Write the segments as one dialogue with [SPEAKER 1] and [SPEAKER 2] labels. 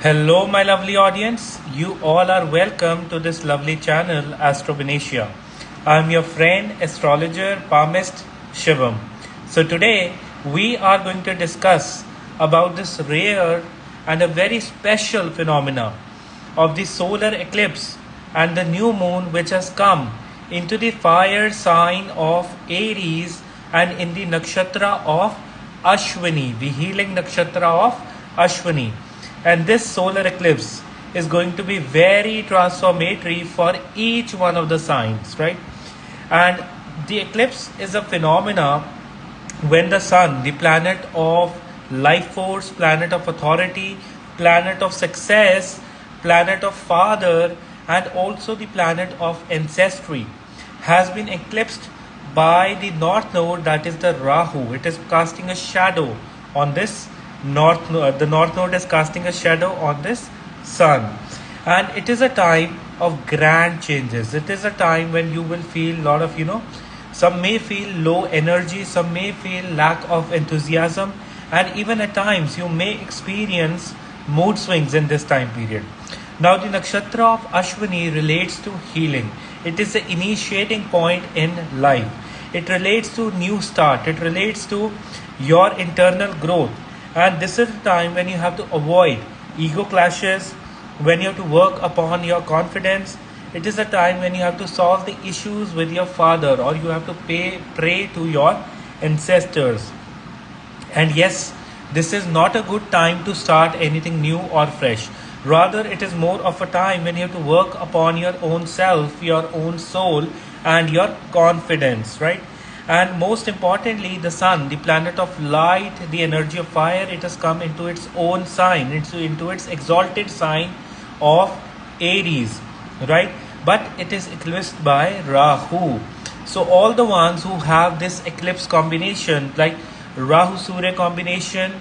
[SPEAKER 1] Hello, my lovely audience. You all are welcome to this lovely channel, Astrovenetia. I'm your friend, astrologer, palmist Shivam. So today we are going to discuss about this rare and a very special phenomena of the solar eclipse and the new moon which has come into the fire sign of Aries and in the nakshatra of Ashwini, the healing nakshatra of Ashwini. And this solar eclipse is going to be very transformatory for each one of the signs, right? And the eclipse is a phenomena when the sun, the planet of life force, planet of authority, planet of success, planet of father, and also the planet of ancestry, has been eclipsed by the north node, that is the Rahu. It is casting a shadow on this north node. The north node is casting a shadow on this sun, and it is a time of grand changes. It is a time when you will feel a lot of some may feel low energy, some may feel lack of enthusiasm, and even at times you may experience mood swings in this time period. Now, the nakshatra of Ashwini relates to healing. It is the initiating point in life. It relates to new start. It relates to your internal growth. And this is the time when you have to avoid ego clashes, when you have to work upon your confidence. It is a time when you have to solve the issues with your father, or you have to pray to your ancestors. And yes, this is not a good time to start anything new or fresh. Rather, it is more of a time when you have to work upon your own self, your own soul, and your confidence, right? And most importantly, the sun, the planet of light, the energy of fire, it has come into its own sign, into its exalted sign of Aries, right? But it is eclipsed by Rahu. So all the ones who have this eclipse combination, like Rahu Surya combination,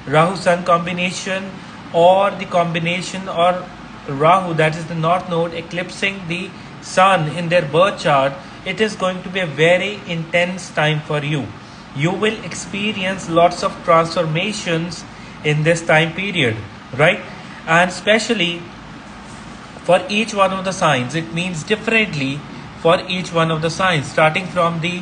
[SPEAKER 1] Rahu Sun combination, or the combination or Rahu, that is the north node, eclipsing the sun in their birth chart, it is going to be a very intense time for you. You will experience lots of transformations in this time period, right? And especially for each one of the signs, it means differently for each one of the signs, starting from the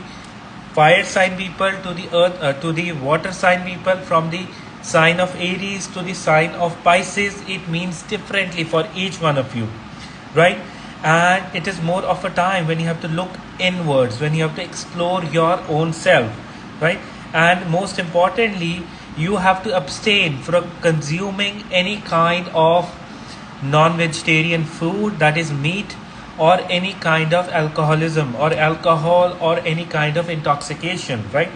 [SPEAKER 1] fire sign people to the earth, to the water sign people, from the sign of Aries to the sign of Pisces. It means differently for each one of you, right? And it is more of a time when you have to look inwards, when you have to explore your own self, right? And most importantly, you have to abstain from consuming any kind of non-vegetarian food, that is meat, or any kind of alcoholism or alcohol or any kind of intoxication, right?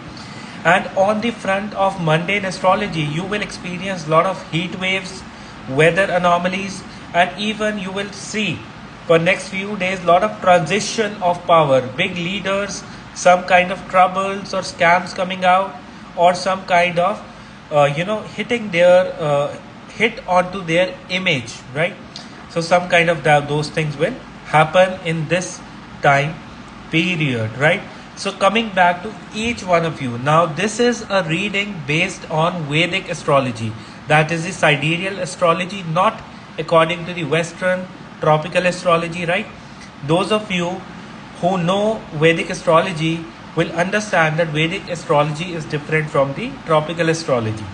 [SPEAKER 1] And on the front of mundane astrology, you will experience a lot of heat waves, weather anomalies, and even you will see for next few days a lot of transition of power, big leaders, some kind of troubles or scams coming out, or some kind of hitting their hit onto their image, right? So some kind of those things will happen in this time period, right? So coming back to each one of you, now this is a reading based on Vedic astrology, that is the sidereal astrology, not according to the Western tropical astrology, right? Those of you who know Vedic astrology will understand that Vedic astrology is different from the tropical astrology,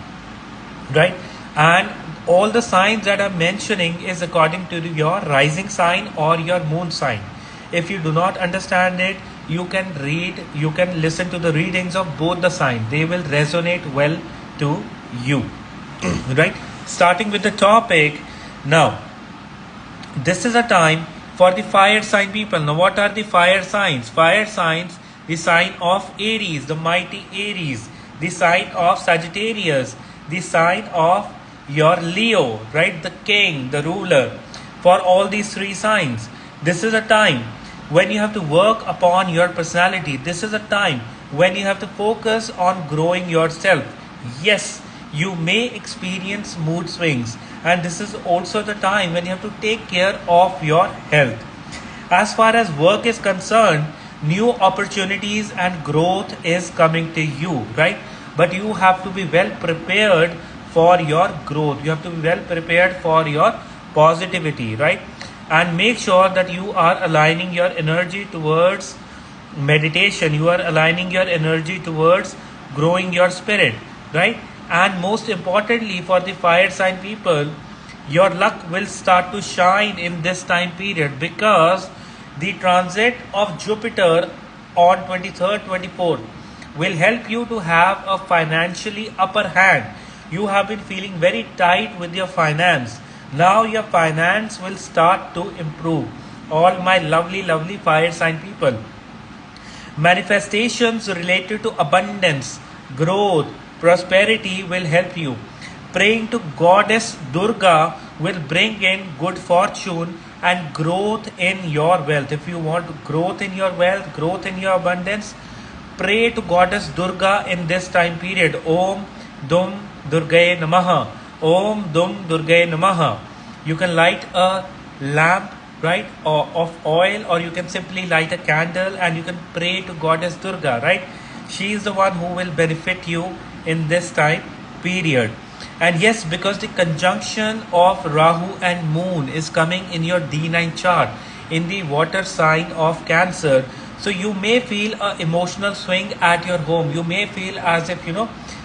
[SPEAKER 1] right? And all the signs that I'm mentioning is according to your rising sign or your moon sign. If you do not understand it, you can listen to the readings of both the signs. They will resonate well to you, right? Starting with the topic now. This is a time for the fire sign people. Now, what are the fire signs? Fire signs, the sign of Aries, the mighty Aries, the sign of Sagittarius, the sign of your Leo, right? The king, the ruler. For all these three signs, this is a time when you have to work upon your personality. This is a time when you have to focus on growing yourself. Yes, you may experience mood swings, and this is also the time when you have to take care of your health. As far as work is concerned, new opportunities and growth is coming to you, right? But you have to be well prepared for your growth. You have to be well prepared for your positivity, right? And make sure that you are aligning your energy towards meditation. You are aligning your energy towards growing your spirit, right? And most importantly, for the fire sign people, your luck will start to shine in this time period, because the transit of Jupiter on 23rd, 24th will help you to have a financially upper hand. You have been feeling very tight with your finance. Now your finance will start to improve. All my lovely fire sign people. Manifestations related to abundance, growth, prosperity will help you. Praying to Goddess Durga will bring in good fortune and growth in your wealth. If you want growth in your wealth, growth in your abundance, pray to Goddess Durga in this time period. Om Dum Durgaye Namaha. Om Dum Durgaye Namaha. You can light a lamp, right, of oil, or you can simply light a candle and you can pray to Goddess Durga, right? She is the one who will benefit you in this time period. And yes, because the conjunction of Rahu and Moon is coming in your D9 chart in the water sign of Cancer, so you may feel an emotional swing at your home. You may feel as if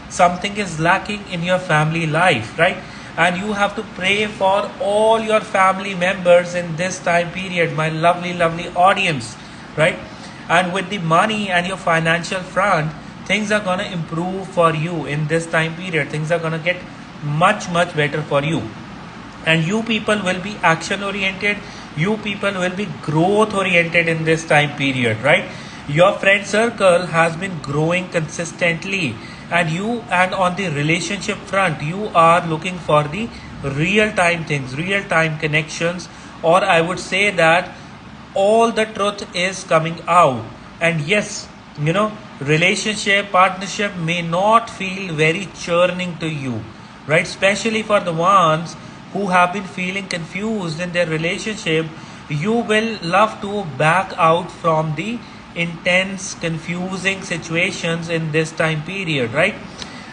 [SPEAKER 1] something is lacking in your family life, right? And you have to pray for all your family members in this time period, my lovely audience, right? And with the money and your financial front, things are going to improve for you in this time period. Things are going to get much better for you. And you people will be action oriented. You people will be growth oriented in this time period, right? Your friend circle has been growing consistently, and on the relationship front, you are looking for the real time things, real time connections, or I would say that all the truth is coming out. And yes, relationship, partnership may not feel very churning to you, right? Especially for the ones who have been feeling confused in their relationship. You will love to back out from the intense, confusing situations in this time period, right?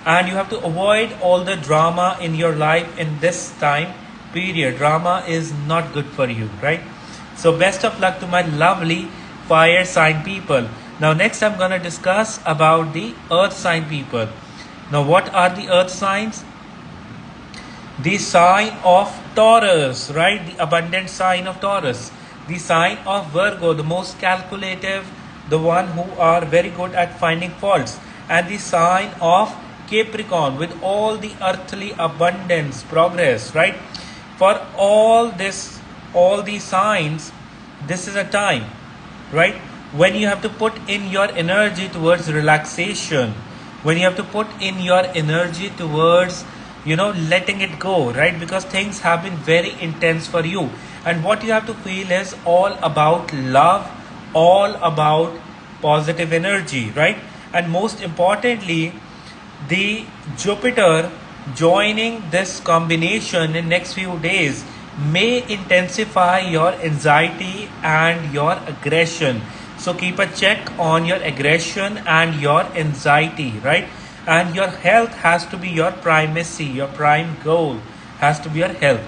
[SPEAKER 1] And you have to avoid all the drama in your life in this time period. Drama is not good for you, right? So best of luck to my lovely fire sign people. Now next I'm going to discuss about the earth sign people. Now what are the earth signs? The sign of Taurus, right? The abundant sign of Taurus. The sign of Virgo, the most calculative, the one who are very good at finding faults. And the sign of Capricorn, with all the earthly abundance, progress, right? For all these signs, this is a time, right, when you have to put in your energy towards relaxation, when you have to put in your energy towards letting it go, right? Because things have been very intense for you, and what you have to feel is all about love, all about positive energy, right? And most importantly, the Jupiter joining this combination in next few days may intensify your anxiety and your aggression. So keep a check on your aggression and your anxiety, right? And your health has to be your primacy. Your prime goal has to be your health.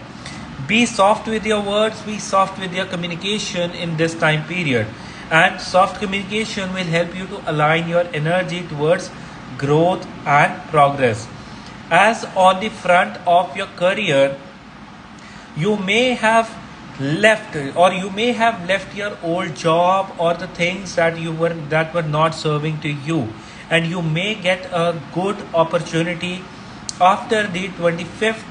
[SPEAKER 1] Be soft with your words, be soft with your communication in this time period. And soft communication will help you to align your energy towards growth and progress. As on the front of your career, you may have left your old job or the things that were not serving to you, and you may get a good opportunity after the 25th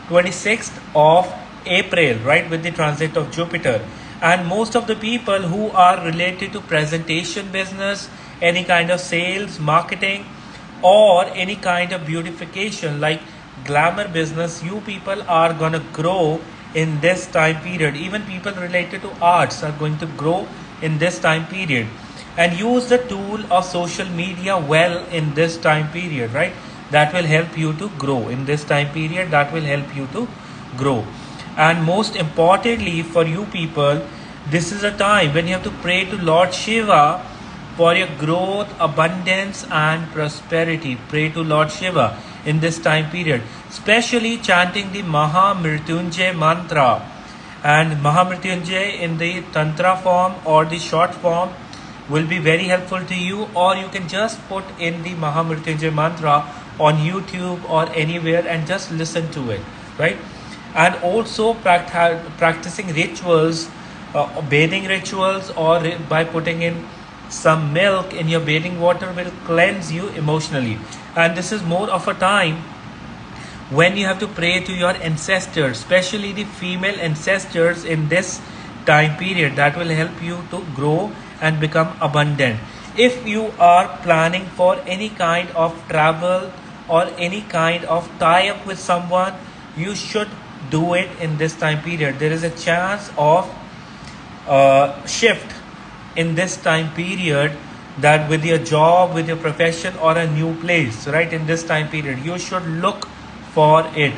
[SPEAKER 1] 26th of April, right, with the transit of Jupiter. And most of the people who are related to presentation business, any kind of sales, marketing, or any kind of beautification like glamour business, you people are going to grow in this time period. Even people related to arts are going to grow in this time period. And use the tool of social media well in this time period, right? That will help you to grow in this time period. That will help you to grow. And most importantly for you people, this is a time when you have to pray to Lord Shiva for your growth, abundance and prosperity. Pray to Lord Shiva in this time period, especially chanting the Mahamrityunjay mantra. And Mahamrityunjay in the Tantra form or the short form will be very helpful to you, or you can just put in the Mahamrityunjay mantra on YouTube or anywhere and just listen to it, right? And also practicing rituals, bathing rituals, or by putting in some milk in your bathing water will cleanse you emotionally. And this is more of a time when you have to pray to your ancestors, especially the female ancestors in this time period. That will help you to grow and become abundant. If you are planning for any kind of travel or any kind of tie-up with someone, you should do it in this time period. There is a chance of shift in this time period, that with your job, with your profession, or a new place, right? In this time period, you should look for it.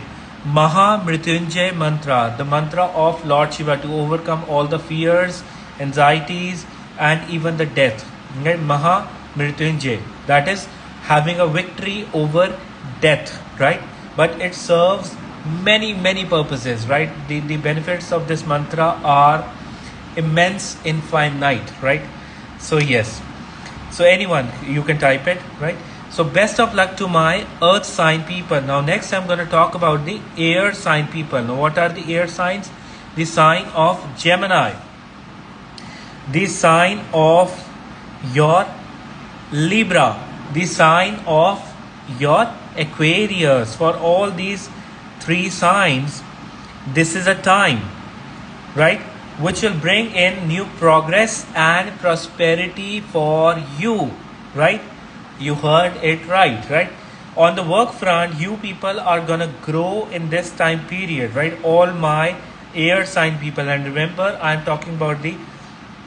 [SPEAKER 1] Mahamrityunjay mantra, the mantra of Lord Shiva to overcome all the fears, anxieties, and even the death. Okay? Mahamrityunjay, that is having a victory over death, right? But it serves many purposes, right? The benefits of this mantra are immense, infinite, right? So yes, so anyone, you can type it, right? So best of luck to my earth sign people. Now next I'm going to talk about the air sign people. Now what are the air signs? The sign of Gemini, the sign of your Libra, the sign of your Aquarius. For all these three signs, this is a time, right, which will bring in new progress and prosperity for you, right? You heard it right? On the work front, you people are gonna grow in this time period, right? All my air sign people, and remember, I'm talking about the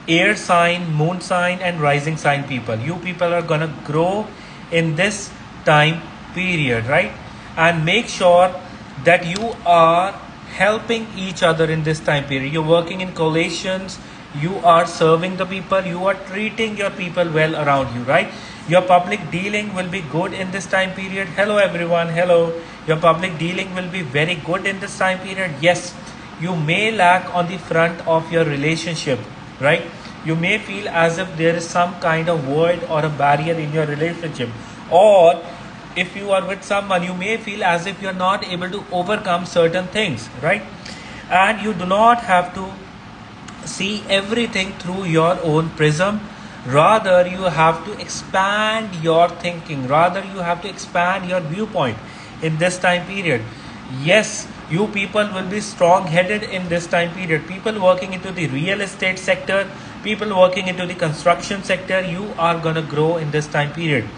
[SPEAKER 1] air sign, moon sign, and rising sign people. You people are gonna grow in this time period, right? And make sure that you are helping each other in this time period. You're working in coalitions, you are serving the people, you are treating your people well around you, right? Your public dealing will be good in this time period. Hello everyone, hello. Your public dealing will be very good in this time period. Yes, you may lack on the front of your relationship, right? You may feel as if there is some kind of void or a barrier in your relationship, or if you are with someone, you may feel as if you're not able to overcome certain things, right? And you do not have to see everything through your own prism. Rather, you have to expand your thinking. Rather, you have to expand your viewpoint in this time period. Yes, you people will be strong-headed in this time period. People working into the real estate sector, people working into the construction sector, you are going to grow in this time period.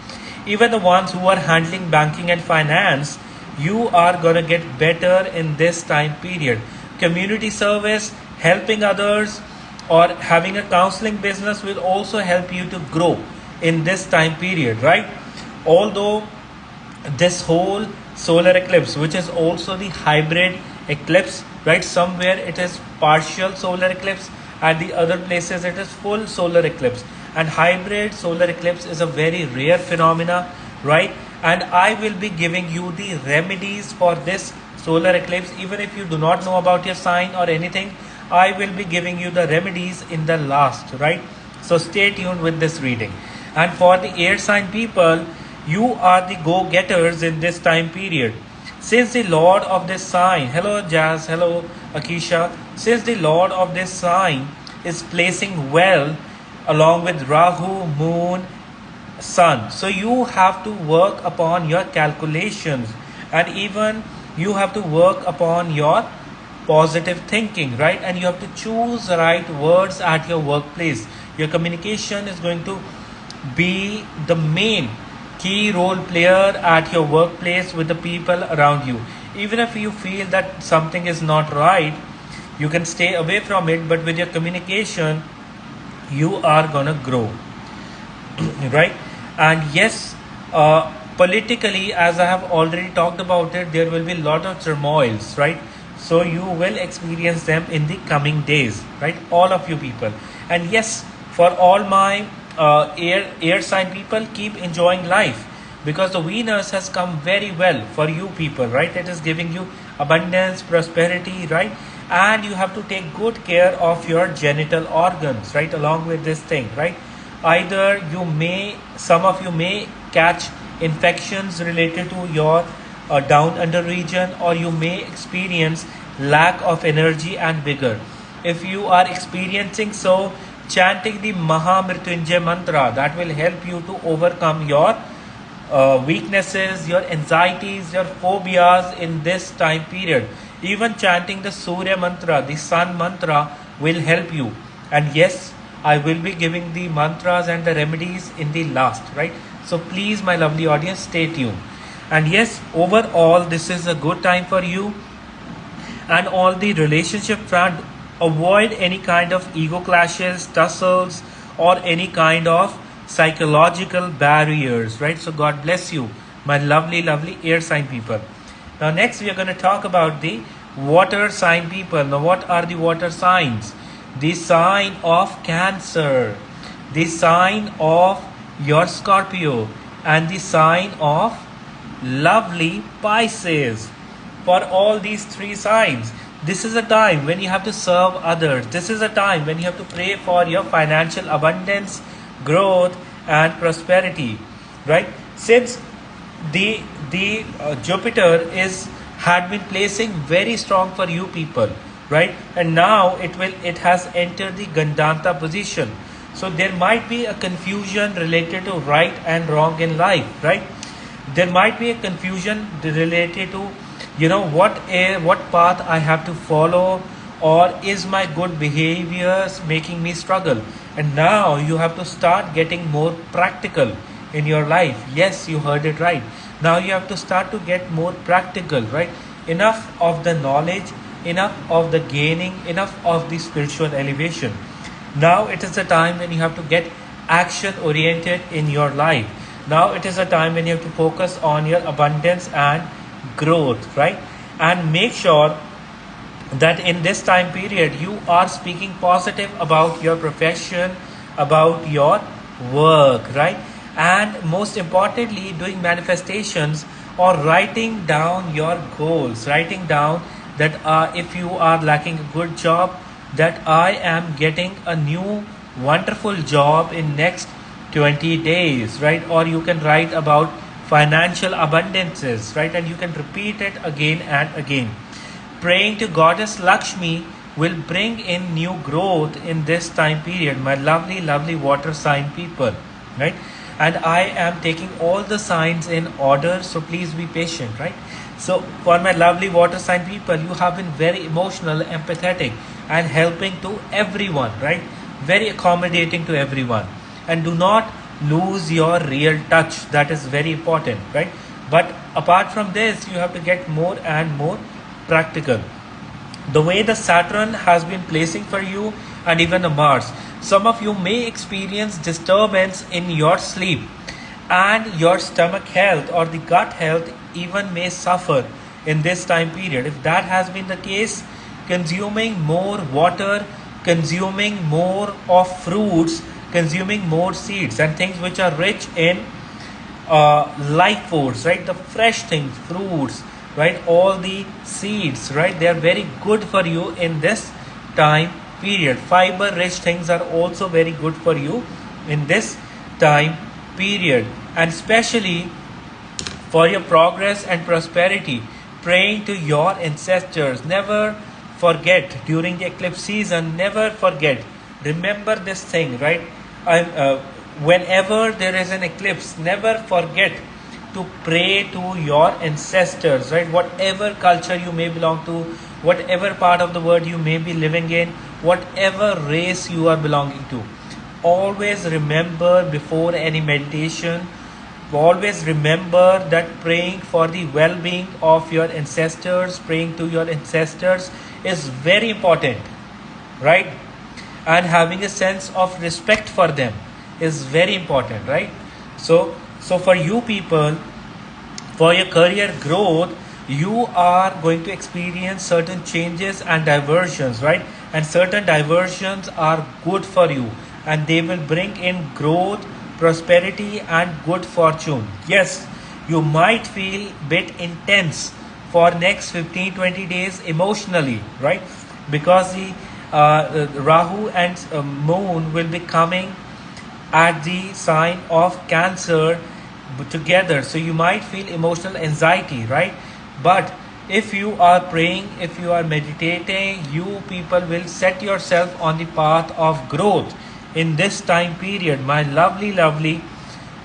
[SPEAKER 1] Even the ones who are handling banking and finance, you are going to get better in this time period. Community service, helping others, or having a counseling business will also help you to grow in this time period, right? Although this whole solar eclipse, which is also the hybrid eclipse, right? Somewhere it is partial solar eclipse, at the other places it is full solar eclipse. And hybrid solar eclipse is a very rare phenomena, right? And I will be giving you the remedies for this solar eclipse. Even if you do not know about your sign or anything, I will be giving you the remedies in the last, right? So stay tuned with this reading. And for the air sign people, you are the go-getters in this time period. Since the Lord of this sign, hello Jazz, hello Akisha, since the Lord of this sign is placing well along with Rahu, Moon, Sun. So you have to work upon your calculations, and even you have to work upon your positive thinking, right? And you have to choose the right words at your workplace. Your communication is going to be the main key role player at your workplace with the people around you. Even if you feel that something is not right, you can stay away from it, but with your communication, you are gonna grow, right? And yes, politically, as I have already talked about it, there will be a lot of turmoils, right? So you will experience them in the coming days, right? All of you people. And yes, for all my air sign people, keep enjoying life. because the Venus has come very well for you people, right? It is giving you abundance, prosperity, right? And you have to take good care of your genital organs, right? Along with this thing, right? Either some of you may catch infections related to your down under region, or you may experience lack of energy and vigor. If you are experiencing so, chanting the Mahamrityunjay mantra, that will help you to overcome your weaknesses, your anxieties, your phobias in this time period. Even chanting the Surya mantra, the sun mantra, will help you. And yes, I will be giving the mantras and the remedies in the last, right? So please, my lovely audience, stay tuned. And yes, overall, this is a good time for you. And all the relationship front, avoid any kind of ego clashes, tussles, or any kind of psychological barriers, right? So God bless you, my lovely air sign people. Now next we are going to talk about the water sign people. Now what are the water signs? The sign of Cancer, the sign of your Scorpio, and the sign of lovely Pisces. For all these three signs, this is a time when you have to serve others. This is a time when you have to pray for your financial abundance, growth, and prosperity, right? Since the Jupiter had been placing very strong for you people, right? And now it has entered the Gandanta position. So there might be a confusion related to right and wrong in life, right? There might be a confusion related to what path I have to follow, or is my good behaviors making me struggle. And now you have to start getting more practical in your life. Yes, you heard it right. Now you have to start to get more practical, right? Enough of the knowledge, enough of the gaining, enough of the spiritual elevation. Now it is the time when you have to get action oriented in your life. Now it is a time when you have to focus on your abundance and growth, right? And make sure that in this time period you are speaking positive about your profession, about your work, right? And most importantly, doing manifestations or writing down your goals, writing down that if you are lacking a good job, that I am getting a new wonderful job in next 20 days, right? Or you can write about financial abundances, right? And you can repeat it again and again. Praying to Goddess Lakshmi will bring in new growth in this time period, my lovely water sign people, right? And I am taking all the signs in order, so please be patient, right? So for my lovely water sign people, you have been very emotional, empathetic, and helping to everyone, right? Very accommodating to everyone. And do not lose your real touch. That is very important, right? But apart from this, you have to get more and more practical. The way the Saturn has been placing for you, and even the Mars, some of you may experience disturbance in your sleep, and your stomach health or the gut health even may suffer in this time period. If that has been the case, consuming more water, consuming more of fruits, consuming more seeds and things which are rich in life force, right? The fresh things, fruits, right? All the seeds, right? They are very good for you in this time period. Fiber rich things are also very good for you in this time period, and especially for your progress and prosperity. Praying to your ancestors. Never forget during the eclipse season, never forget. Remember this thing, right? Whenever there is an eclipse, never forget to pray to your ancestors, right? Whatever culture you may belong to, whatever part of the world you may be living in, whatever race you are belonging to, always remember before any meditation, always remember that praying for the well-being of your ancestors, praying to your ancestors is very important, right? And having a sense of respect for them is very important, right? So for you people, for your career growth, you are going to experience certain changes and diversions, right? And certain diversions are good for you, and they will bring in growth, prosperity, and good fortune. Yes, You might feel bit intense for next 15-20 days emotionally, right? Because the Rahu and Moon will be coming at the sign of Cancer together, so you might feel emotional anxiety, right? But if you are praying, if you are meditating, you people will set yourself on the path of growth in this time period, my lovely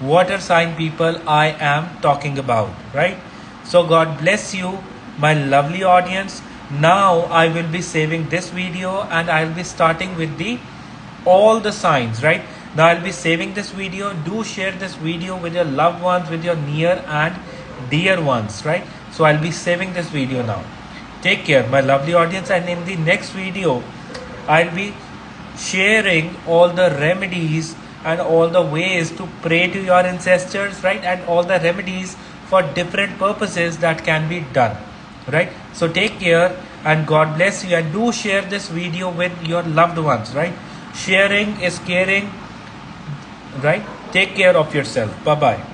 [SPEAKER 1] water sign people I am talking about, right? So God bless you, my lovely audience. Now I will be saving this video and I'll be starting with the all the signs, right? Now I'll be saving this video. Do share this video with your loved ones, with your near and dear ones, right? So I'll be saving this video now. Take care, my lovely audience, and in the next video I'll be sharing all the remedies and all the ways to pray to your ancestors, right? And all the remedies for different purposes that can be done, right? So take care and God bless you, and do share this video with your loved ones, right? Sharing is caring, right? Take care of yourself. Bye bye.